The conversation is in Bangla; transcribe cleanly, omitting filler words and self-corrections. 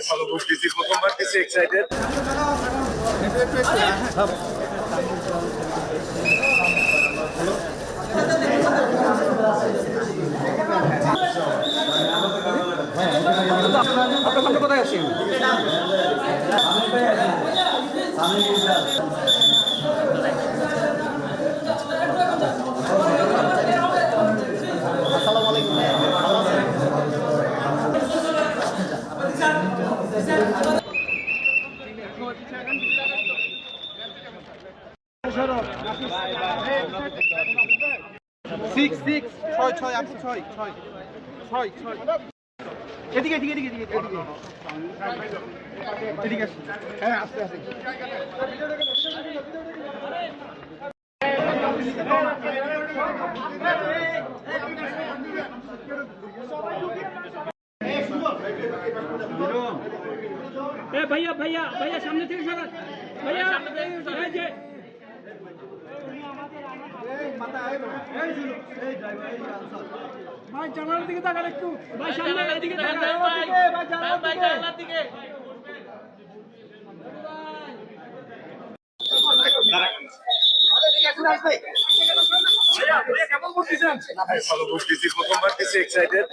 ভালো বুঝতেছি, প্রথমবার দিচ্ছি, এক্সাইটেড। আপনার কোথায় আছেন? আসসালামু আলাইকুম। সিক্স সিক্স ছয় ছয় আপনি ছয় ছয় ছয় ছয় এদিকে এদিকে এদিকে এদিকে এদিকে হ্যাঁ আস্তে আস্তে भैया भैया भैया सामने থেকে সরান भैया এই যে ভাই জানালার দিকে তাকান একটু ভাই সামনে এদিকে তাকান ভাই জানালার দিকে ভালো বুঝতেছি, প্রথমবার দিচ্ছি, এক্সাইটেড।